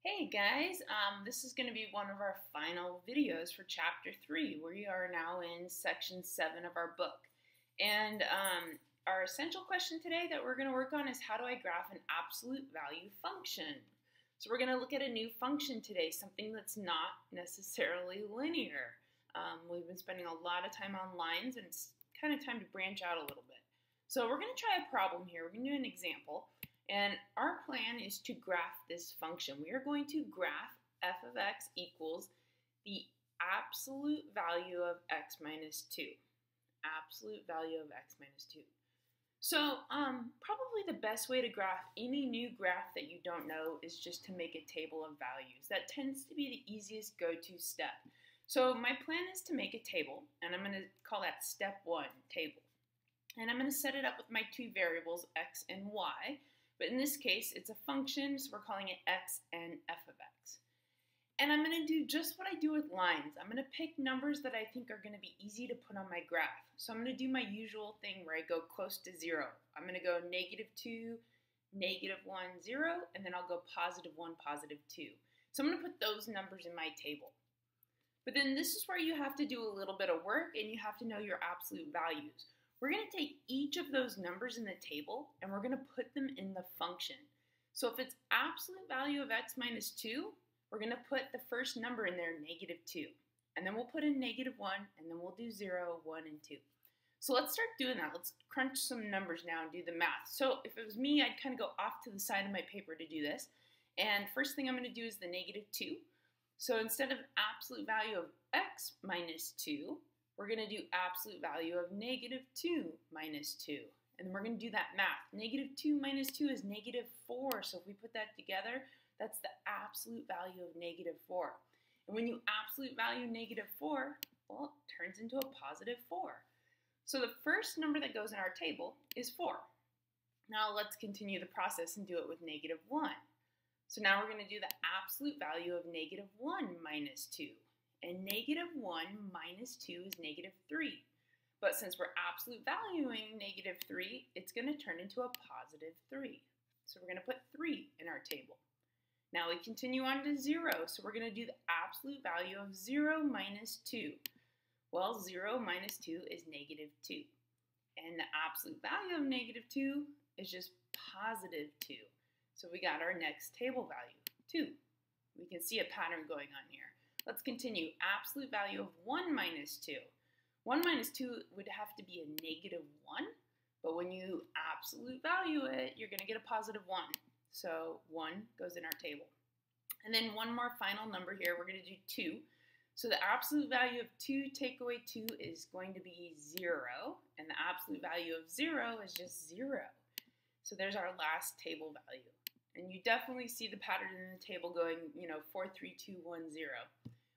Hey guys, this is going to be one of our final videos for chapter 3. We are now in section 7 of our book. And our essential question today that we're going to work on is how do I graph an absolute value function? So we're going to look at a new function today, something that's not necessarily linear. We've been spending a lot of time on lines and it's kind of time to branch out a little bit. So we're going to try a problem here. We're going to do an example. And our plan is to graph this function. We are going to graph f of x equals the absolute value of x minus 2. Absolute value of x minus 2. So probably the best way to graph any new graph that you don't know is just to make a table of values. That tends to be the easiest go-to step. So my plan is to make a table, and I'm going to call that step 1, table. And I'm going to set it up with my two variables, x and y. But in this case, it's a function, so we're calling it x and f of x. And I'm going to do just what I do with lines. I'm going to pick numbers that I think are going to be easy to put on my graph. So I'm going to do my usual thing where I go close to 0. I'm going to go -2, -1, 0, and then I'll go +1, +2. So I'm going to put those numbers in my table. But then this is where you have to do a little bit of work and you have to know your absolute values. We're going to take each of those numbers in the table and we're going to put them in the function. So if it's absolute value of x minus 2, we're going to put the first number in there, -2. And then we'll put in -1, and then we'll do 0, 1, and 2. So let's start doing that. Let's crunch some numbers now and do the math. So if it was me, I'd kind of go off to the side of my paper to do this. And first thing I'm going to do is the -2. So instead of absolute value of x minus 2, we're going to do absolute value of -2 minus 2. And then we're going to do that math. -2 minus 2 is -4. So if we put that together, that's the absolute value of -4. And when you absolute value -4, well, it turns into a +4. So the first number that goes in our table is 4. Now let's continue the process and do it with -1. So now we're going to do the absolute value of -1 minus 2. And -1 minus 2 is -3. But since we're absolute valuing -3, it's going to turn into a +3. So we're going to put 3 in our table. Now we continue on to 0. So we're going to do the absolute value of 0 minus 2. Well, 0 minus 2 is -2. And the absolute value of -2 is just +2. So we got our next table value, 2. We can see a pattern going on here. Let's continue. Absolute value of 1 minus 2. 1 minus 2 would have to be a -1, but when you absolute value it, you're going to get a +1. So 1 goes in our table. And then one more final number here. We're going to do 2. So the absolute value of 2 take away 2 is going to be 0, and the absolute value of 0 is just 0. So there's our last table value. And you definitely see the pattern in the table going, 4, 3, 2, 1, 0.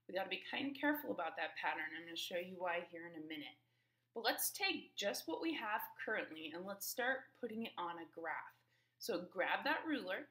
We got to be kind of careful about that pattern. I'm going to show you why here in a minute. But let's take just what we have currently and let's start putting it on a graph. So grab that ruler,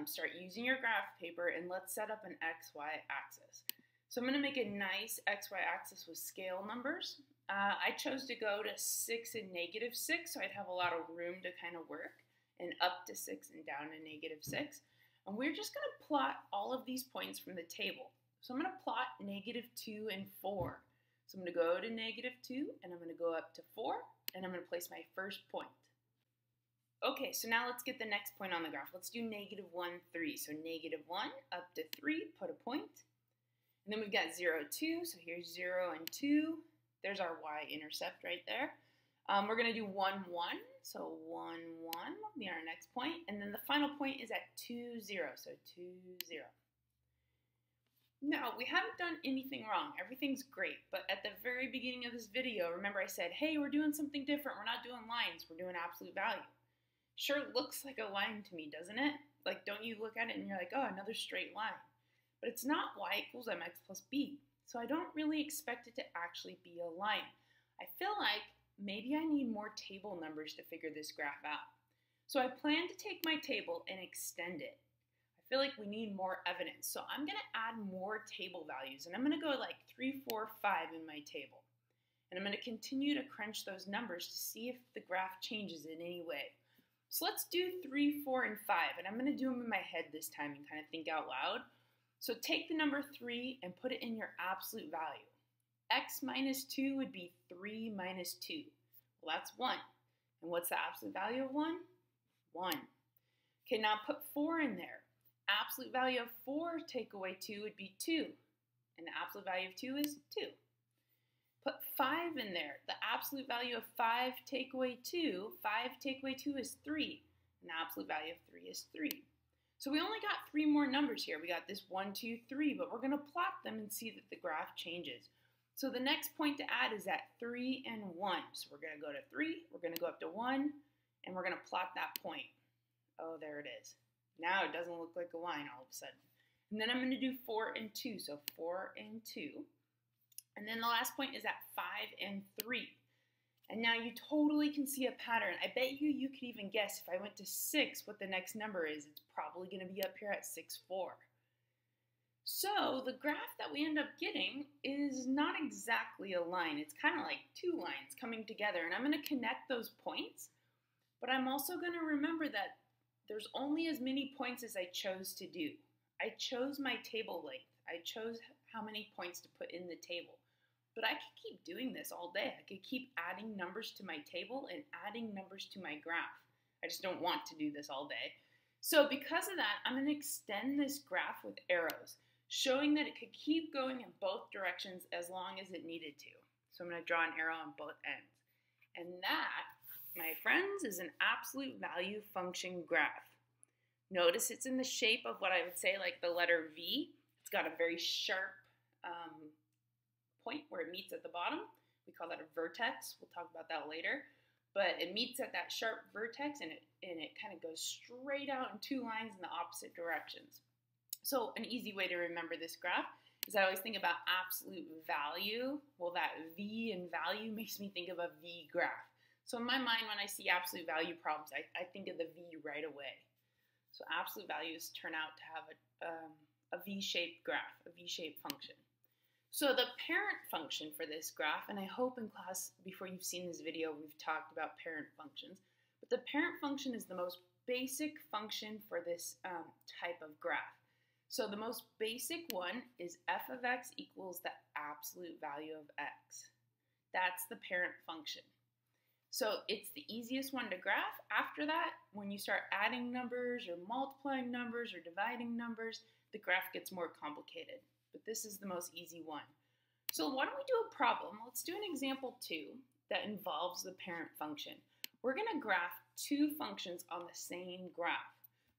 start using your graph paper, and let's set up an XY axis. So I'm going to make a nice XY axis with scale numbers. I chose to go to 6 and -6, so I'd have a lot of room to kind of work, and up to 6 and down to -6. And we're just going to plot all of these points from the table. So I'm going to plot -2 and 4. So I'm going to go to -2, and I'm going to go up to 4, and I'm going to place my first point. Okay, so now let's get the next point on the graph. Let's do -1, 3. So -1 up to 3, put a point. And then we've got 0, 2. So here's 0 and 2. There's our y-intercept right there. We're going to do 1, 1. So 1, 1 will be our next point. And then the final point is at 2, 0. So 2, 0. Now, we haven't done anything wrong. Everything's great. But at the very beginning of this video, remember I said, hey, we're doing something different. We're not doing lines. We're doing absolute value. Sure looks like a line to me, doesn't it? Like, don't you look at it and you're like, oh, another straight line. But it's not y equals mx plus b. So I don't really expect it to actually be a line. I feel like maybe I need more table numbers to figure this graph out. So I plan to take my table and extend it. I feel like we need more evidence. So I'm going to add more table values. And I'm going to go like 3, 4, 5 in my table. And I'm going to continue to crunch those numbers to see if the graph changes in any way. So let's do 3, 4, and 5, and I'm going to do them in my head this time and kind of think out loud. So take the number 3 and put it in your absolute value. X minus 2 would be 3 minus 2. Well, that's 1. And what's the absolute value of 1? 1. Okay, now put 4 in there. Absolute value of 4 take away 2 would be 2. And the absolute value of 2 is 2. Put 5 in there. The absolute value of 5 take away 2. 5 take away 2 is 3. And the absolute value of 3 is 3. So we only got 3 more numbers here. We got this 1, 2, 3, but we're going to plot them and see that the graph changes. So the next point to add is at 3 and 1. So we're going to go to 3, we're going to go up to 1, and we're going to plot that point. Oh, there it is. Now it doesn't look like a line all of a sudden. And then I'm going to do 4 and 2. So 4 and 2. And then the last point is at 5 and 3. And now you totally can see a pattern. I bet you could even guess if I went to 6 what the next number is. It's probably going to be up here at 6, 4. So the graph that we end up getting is not exactly a line. It's kind of like 2 lines coming together. And I'm going to connect those points. But I'm also going to remember that there's only as many points as I chose to do. I chose my table length. I chose how many points to put in the table. But I could keep doing this all day. I could keep adding numbers to my table and adding numbers to my graph. I just don't want to do this all day. So because of that, I'm going to extend this graph with arrows, showing that it could keep going in both directions as long as it needed to. So I'm going to draw an arrow on both ends. And that, my friends, is an absolute value function graph. Notice it's in the shape of what I would say like the letter V. It's got a very sharp point where it meets at the bottom. We call that a vertex. We'll talk about that later. But it meets at that sharp vertex and it kind of goes straight out in 2 lines in the opposite directions. So an easy way to remember this graph is I always think about absolute value. Well, that V in value makes me think of a V graph. So in my mind, when I see absolute value problems, I think of the V right away. So absolute values turn out to have a V-shaped graph, a V-shaped function. So the parent function for this graph, and I hope in class before you've seen this video we've talked about parent functions, but the parent function is the most basic function for this type of graph. So the most basic one is f of x equals the absolute value of x. That's the parent function. So it's the easiest one to graph. After that, when you start adding numbers or multiplying numbers or dividing numbers, the graph gets more complicated. But this is the most easy one. So why don't we do a problem? Let's do an example 2 that involves the parent function. We're going to graph 2 functions on the same graph.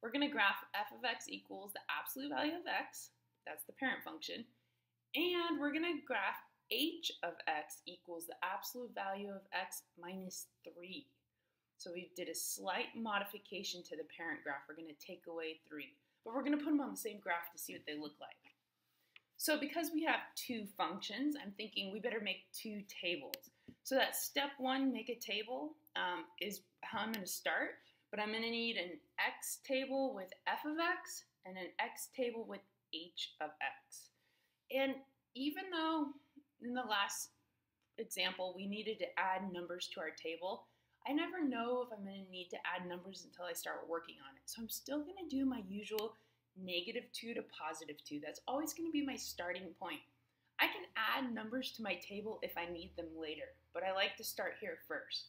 We're going to graph f of x equals the absolute value of x. That's the parent function. And we're going to graph h of x equals the absolute value of x minus 3. So we did a slight modification to the parent graph. We're going to take away 3. But we're going to put them on the same graph to see what they look like. So because we have 2 functions, I'm thinking we better make 2 tables. So that step 1, make a table, is how I'm going to start. But I'm going to need an x table with f of x and an x table with h of x. And even though in the last example we needed to add numbers to our table, I never know if I'm going to need to add numbers until I start working on it. So I'm still going to do my usual -2 to +2. That's always going to be my starting point. I can add numbers to my table if I need them later, but I like to start here first.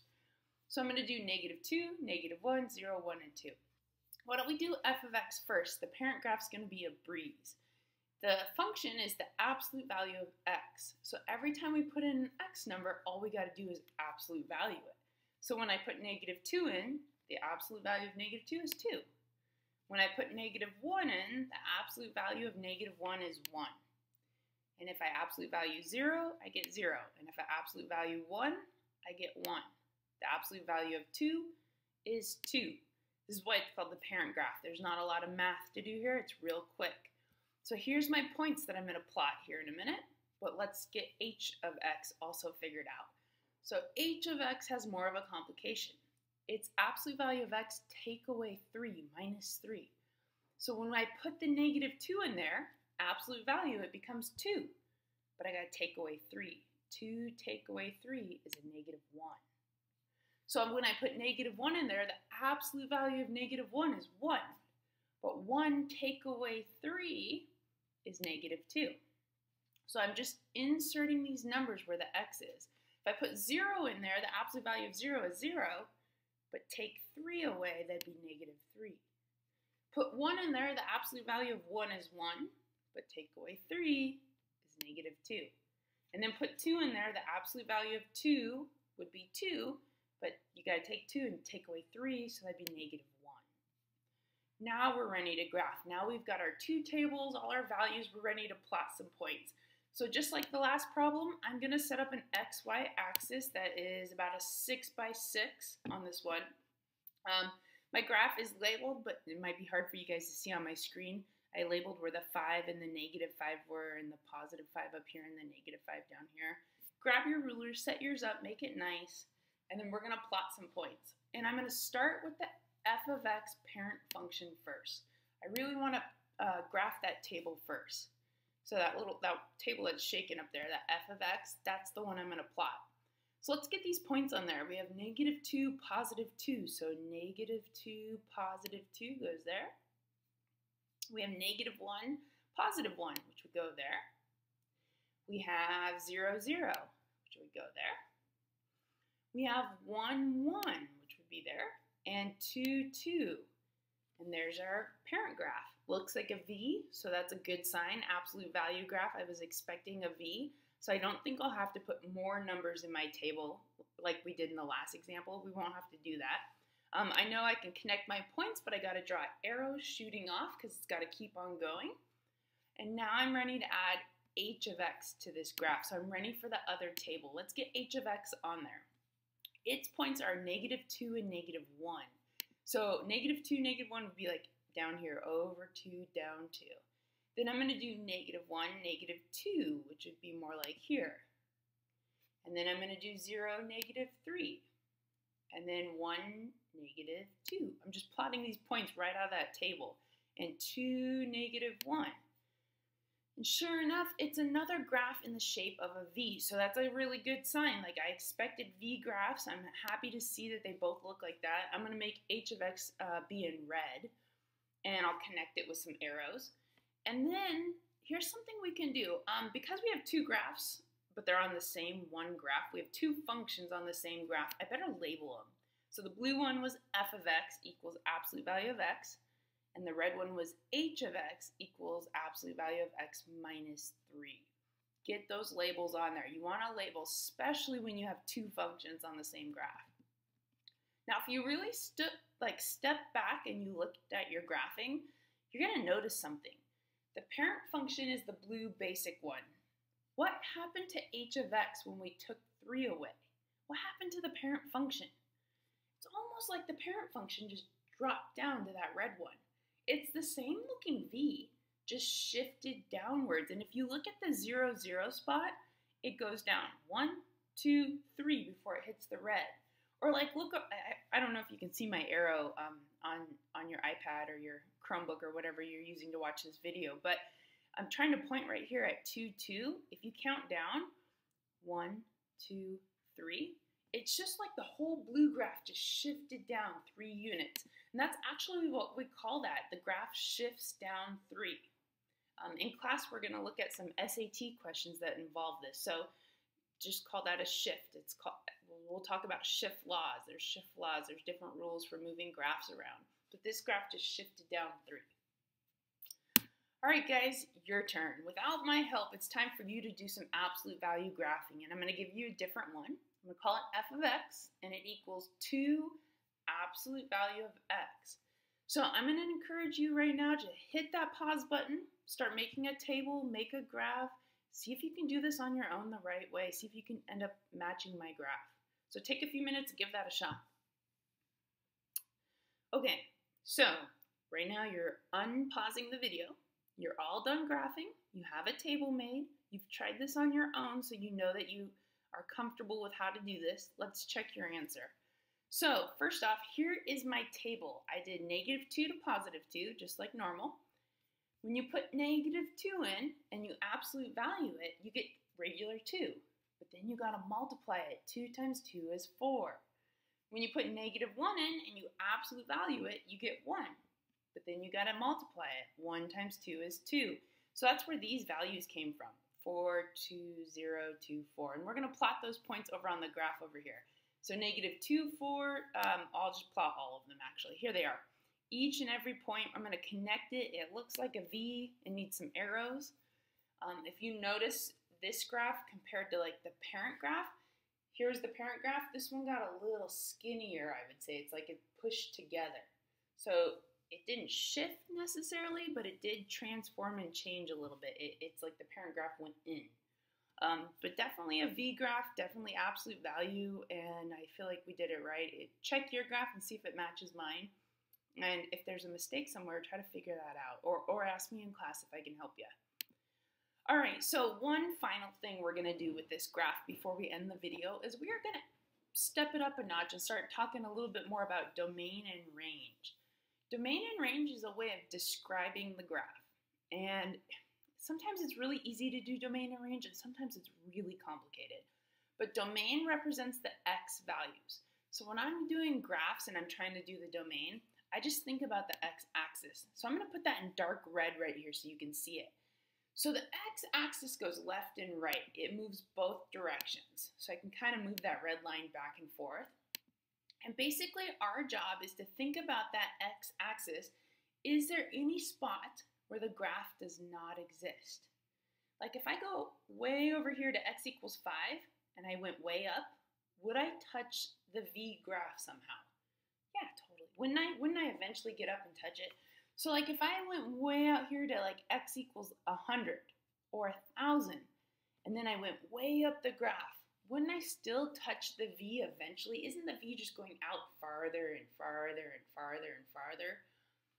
So I'm going to do -2, -1, 0, 1, and 2. Why don't we do f of x first? The parent graph is going to be a breeze. The function is the absolute value of x. So every time we put in an x number, all we got to do is absolute value it. So when I put -2 in, the absolute value of -2 is 2. When I put -1 in, the absolute value of -1 is 1. And if I absolute value 0, I get 0. And if I absolute value 1, I get 1. The absolute value of 2 is 2. This is why it's called the parent graph. There's not a lot of math to do here. It's real quick. So here's my points that I'm going to plot here in a minute. But let's get h of x also figured out. So h of x has more of a complication. It's absolute value of x take away 3, -3. So when I put the -2 in there, absolute value, it becomes 2. But I got to take away 3. 2 take away 3 is a -1. So when I put -1 in there, the absolute value of -1 is 1. But 1 take away 3 is -2. So I'm just inserting these numbers where the x is. If I put 0 in there, the absolute value of 0 is 0, but take 3 away, that'd be -3. Put 1 in there, the absolute value of 1 is 1, but take away 3 is -2. And then put 2 in there, the absolute value of 2 would be 2, but you gotta take 2 and take away 3, so that'd be -1. Now we're ready to graph. Now we've got our two tables, all our values, we're ready to plot some points. So just like the last problem, I'm gonna set up an XY axis that is about a 6 by 6 on this one. My graph is labeled, but it might be hard for you guys to see on my screen. I labeled where the 5 and the -5 were, and the +5 up here and the -5 down here. Grab your ruler, set yours up, make it nice, and then we're gonna plot some points. And I'm gonna start with the f of x parent function first. I really wanna graph that table first. So that table that's shaken up there, that f of x, that's the one I'm gonna plot. So let's get these points on there. We have -2, +2. So -2, +2 goes there. We have -1, +1, which would go there. We have 0, 0, which would go there. We have 1, 1, which would be there. And 2, 2. And there's our parent graph. Looks like a V, so that's a good sign. Absolute value graph. I was expecting a V. So I don't think I'll have to put more numbers in my table like we did in the last example. We won't have to do that. I know I can connect my points, but I got to draw arrows shooting off because it's got to keep on going. And now I'm ready to add h of x to this graph. So I'm ready for the other table. Let's get h of x on there. Its points are -2 and -1. So -2, -1 would be like down here, over 2, down 2. Then I'm going to do -1, -2, which would be more like here. And then I'm going to do 0, -3. And then 1, -2. I'm just plotting these points right out of that table. And 2, -1. And sure enough, it's another graph in the shape of a V. So that's a really good sign. Like I expected V graphs. I'm happy to see that they both look like that. I'm going to make h of x be in red. And I'll connect it with some arrows. And then here's something we can do. Because we have two graphs, but they're on the same one graph, we have two functions on the same graph, I better label them. So the blue one was f of x equals absolute value of x, and the red one was h of x equals absolute value of x minus 3. Get those labels on there. You want to label, especially when you have two functions on the same graph. Now, if you really step back and you looked at your graphing, you're going to notice something. The parent function is the blue basic one. What happened to h of x when we took 3 away? What happened to the parent function? It's almost like the parent function just dropped down to that red one. It's the same looking V, just shifted downwards. And if you look at the 0, 0 spot, it goes down 1, 2, 3 before it hits the red. Or like look up, I don't know if you can see my arrow on your iPad or your Chromebook or whatever you're using to watch this video, but I'm trying to point right here at 2, 2. If you count down 1, 2, 3, it's just like the whole blue graph just shifted down 3 units. And that's actually what we call that. The graph shifts down 3. In class, we're going to look at some SAT questions that involve this. So just call that a shift. We'll talk about shift laws. There's shift laws. There's different rules for moving graphs around. But this graph just shifted down 3. All right, guys, your turn. Without my help, it's time for you to do some absolute value graphing. And I'm going to give you a different one. I'm going to call it f of x, and it equals 2 absolute value of x. So I'm going to encourage you right now to hit that pause button, start making a table, make a graph, see if you can do this on your own the right way, see if you can end up matching my graph. So take a few minutes, give that a shot. Okay, so right now you're unpausing the video, you're all done graphing, you have a table made, you've tried this on your own so you know that you are comfortable with how to do this. Let's check your answer. So first off, here is my table. I did -2 to +2, just like normal. When you put -2 in and you absolute value it, you get regular 2. But then you got to multiply it. 2 times 2 is 4. When you put -1 in and you absolute value it, you get 1. But then you got to multiply it. 1 times 2 is 2. So that's where these values came from. 4, 2, 0, 2, 4. And we're going to plot those points over on the graph over here. So -2, 4, I'll just plot all of them actually. Here they are. Each and every point, I'm going to connect it. It looks like a V. It needs some arrows. If you notice this graph compared to like the parent graph, here's the parent graph. This one got a little skinnier, I would say. It's like it pushed together. So it didn't shift necessarily, but it did transform and change a little bit. It's like the parent graph went in. But definitely a V graph, definitely absolute value, and I feel like we did it right. Check your graph and see if it matches mine. And if there's a mistake somewhere, try to figure that out, or ask me in class if I can help you. All right, so one final thing we're gonna do with this graph before we end the video is we are gonna step it up a notch and start talking a little bit more about domain and range. Domain and range is a way of describing the graph. And sometimes it's really easy to do domain and range, and sometimes it's really complicated. But domain represents the x values. So when I'm doing graphs and I'm trying to do the domain, I just think about the x-axis. So I'm going to put that in dark red right here so you can see it. So the x-axis goes left and right. It moves both directions. So I can kind of move that red line back and forth. And basically our job is to think about that x-axis. Is there any spot where the graph does not exist? Like if I go way over here to x equals 5 and I went way up, would I touch the V graph somehow? Yeah, totally. Wouldn't I eventually get up and touch it? So like if I went way out here to like x equals 100 or 1,000, and then I went way up the graph, wouldn't I still touch the V eventually? Isn't the V just going out farther and farther and farther and farther?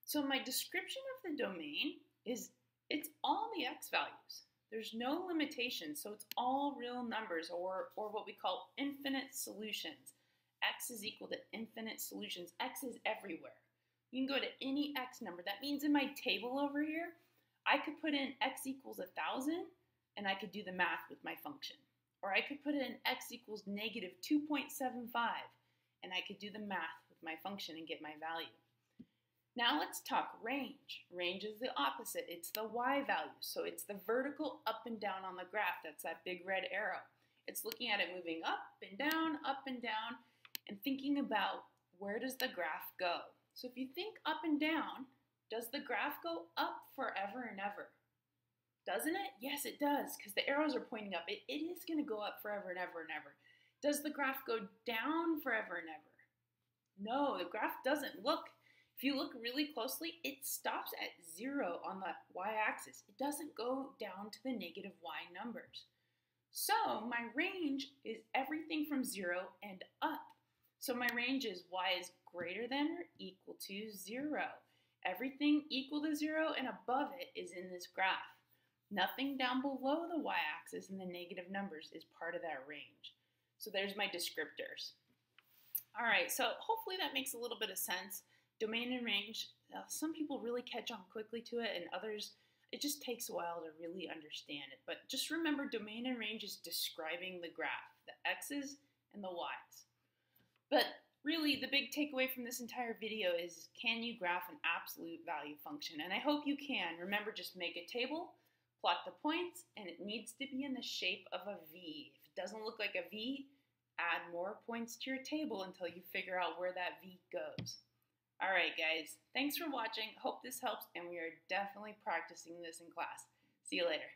So my description of the domain is it's all the x values. There's no limitations, so it's all real numbers or what we call infinite solutions. X is equal to infinite solutions. X is everywhere. You can go to any x number. That means in my table over here, I could put in x equals 1,000 and I could do the math with my function. Or I could put in x equals -2.75 and I could do the math with my function and get my value. Now let's talk range. Range is the opposite. It's the y value. So it's the vertical up and down on the graph. That's that big red arrow. It's looking at it moving up and down, and thinking about where does the graph go. So if you think up and down, does the graph go up forever and ever? Doesn't it? Yes, it does, because the arrows are pointing up. It is going to go up forever and ever and ever. Does the graph go down forever and ever? No, the graph doesn't. Look, if you look really closely, it stops at 0 on the y-axis. It doesn't go down to the negative y numbers. So my range is everything from 0 and up. So my range is y is greater than or equal to 0. Everything equal to 0 and above it is in this graph. Nothing down below the y-axis and the negative numbers is part of that range. So there's my descriptors. All right, so hopefully that makes a little bit of sense. Domain and range, some people really catch on quickly to it, and others, it just takes a while to really understand it. But just remember, domain and range is describing the graph, the x's and the y's. But really, the big takeaway from this entire video is, can you graph an absolute value function? And I hope you can. Remember, just make a table, plot the points, and it needs to be in the shape of a V. If it doesn't look like a V, add more points to your table until you figure out where that V goes. All right, guys. Thanks for watching. Hope this helps, and we are definitely practicing this in class. See you later.